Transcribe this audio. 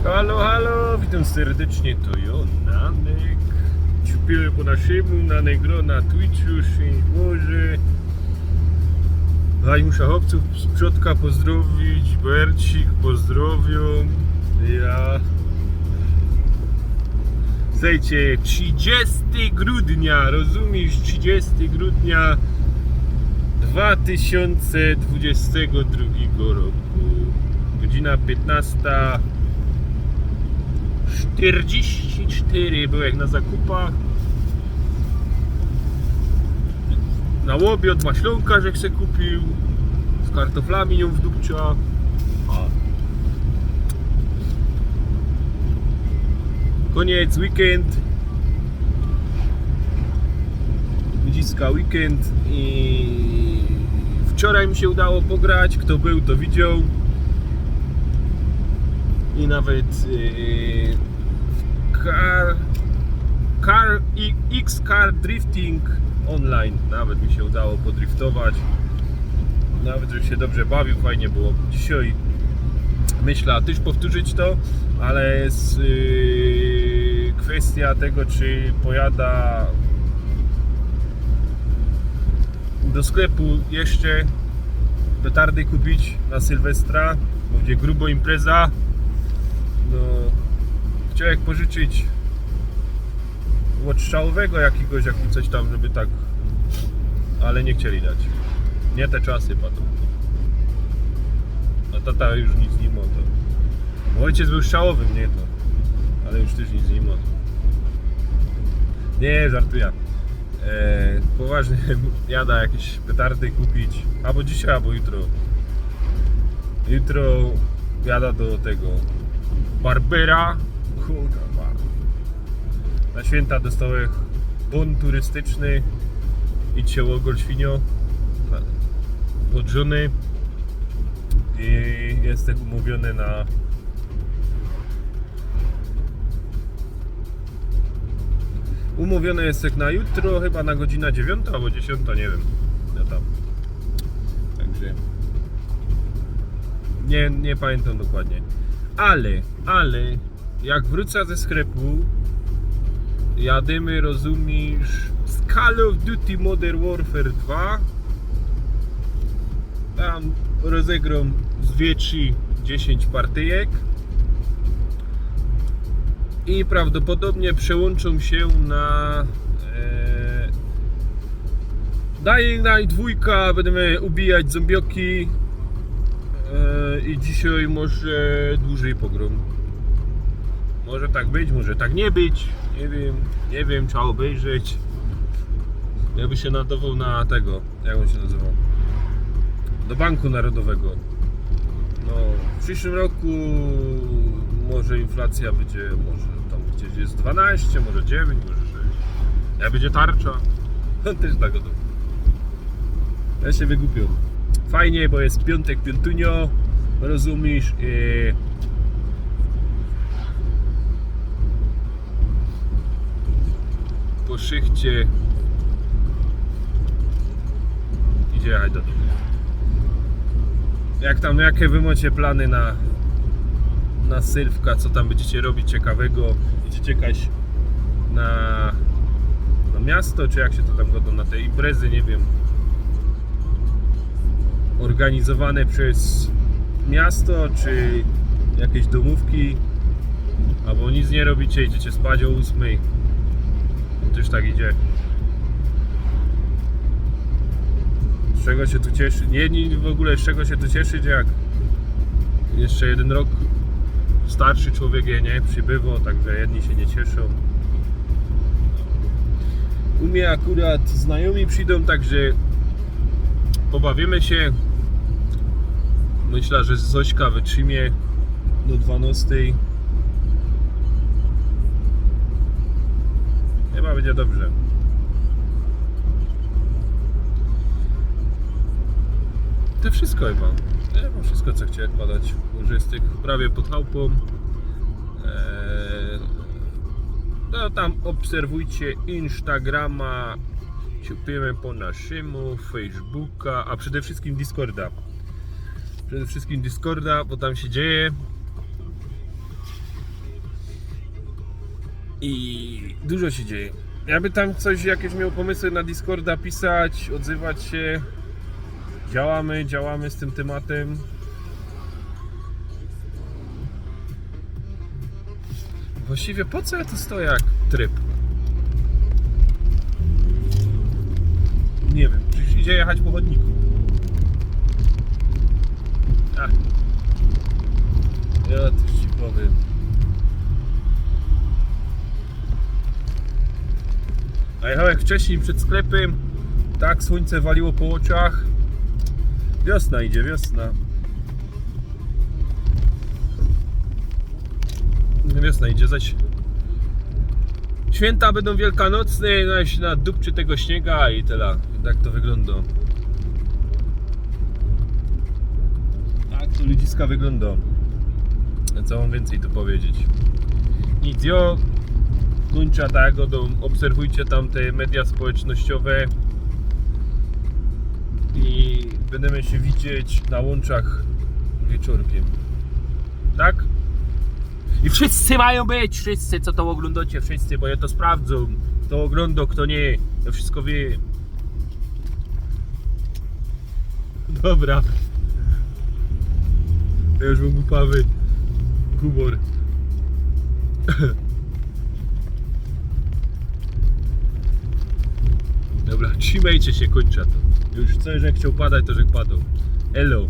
Halo, halo, witam serdecznie, to ja, Nanek. Ciupiłem po naszemu, Nanek gro na Twitchu, szczęść Boże. Muszę chłopców z przodka pozdrowić, Bercik pozdrowią, ja. Słuchajcie, 30 grudnia, rozumiesz, 30 grudnia 2022 roku. Godzina 15:44, był jak na zakupach. Na łobie od maślonka, że se kupił. Z kartoflami ją wdupcia. Koniec, weekend. Dziska weekend i wczoraj mi się udało pograć. Kto był, to widział. I nawet Car Drifting online nawet mi się udało podriftować. Nawet żebym się dobrze bawił, fajnie było. Dzisiaj myślę też powtórzyć to, ale jest kwestia tego, czy pojada do sklepu jeszcze petardy kupić na Sylwestra, bo będzie grubo impreza. No, chciałem pożyczyć strzałowego jakiegoś, coś tam, żeby tak, ale nie chcieli dać. Nie te czasy, pato. A tata już nic nie ma. Mój ojciec był strzałowym, nie to, ale już też nic nie ma. Nie, żartuję. Poważnie jada jakieś petardy kupić, albo dzisiaj, albo jutro. Jutro jada do tego Barbera. Kurwa. Na święta dostałem bon turystyczny. Idźcie łogol świnio od żony i jestem umówiony na jutro, chyba na godzinę 9 albo 10, nie wiem. Ja tam. Także nie pamiętam dokładnie. Ale jak wrócę ze sklepu, jadymy, rozumiesz, z Call of Duty Modern Warfare 2. Tam rozegram z 2-3-10 partyjek i prawdopodobnie przełączą się na Dying Light 2. Będziemy ubijać zombioki i dzisiaj może dłużej pogrom. Może tak być, może tak nie być. Nie wiem, trzeba obejrzeć. Ja by się nadawał na tego, jak on się nazywał? Do Banku Narodowego. No, w przyszłym roku może inflacja będzie, może tam gdzieś jest 12, może 9, może 6. Jak będzie tarcza, to też tak gotowy. Ja się wygłupiam. Fajnie, bo jest piątek, piątunio, rozumiesz? Po szychcie idzie jechać do domu. Jak tam, jakie wy macie plany na Sylwka, co tam będziecie robić ciekawego? Idziecie jakaś na miasto, czy jak się to tam godzą, na te imprezy, nie wiem, organizowane przez miasto, czy jakieś domówki, albo nic nie robicie, idziecie spać o 8. Też tak idzie. Z czego się tu cieszy? Nie w ogóle z czego się tu cieszyć, jak jeszcze jeden rok starszy człowiek nie przybywa, także jedni się nie cieszą. U mnie akurat znajomi przyjdą, także pobawimy się. Myślę, że Zośka wytrzymie do 12. Chyba będzie dobrze. To wszystko chyba. Ja mam wszystko, co chciałem podać. Może jest tych prawie pod chałupą. No tam obserwujcie Instagrama, ciupimy po naszemu, Facebooka, a przede wszystkim Discorda. Bo tam się dzieje. I dużo się dzieje. Jakby tam coś, jakieś miał pomysły na Discorda pisać, odzywać się. Działamy z tym tematem. Właściwie po co ja tu stoję jak tryb? Nie wiem, przecież idzie jechać po chodniku. Ach. Ja też ci powiem. A jechałem jak wcześniej przed sklepem. Tak, słońce waliło po oczach. Wiosna idzie, wiosna. Wiosna idzie, zaś święta będą wielkanocne, no się nadupczy tego śniega i tyle. Tak to wygląda. Tak to ludziska wygląda. A co mam więcej tu powiedzieć? Nic, jo kończę tak, obserwujcie tam te media społecznościowe i będziemy się widzieć na łączach wieczorkiem. Tak? I wszyscy mają być, wszyscy co to oglądacie, wszyscy, bo ja to sprawdzą. Kto ogląda, kto nie, to wszystko wie. Dobra. Ja już mam głupawy humor. Dobra, trzymajcie się, kończę to. Już coś, że chciał padać, to że padał. Hello.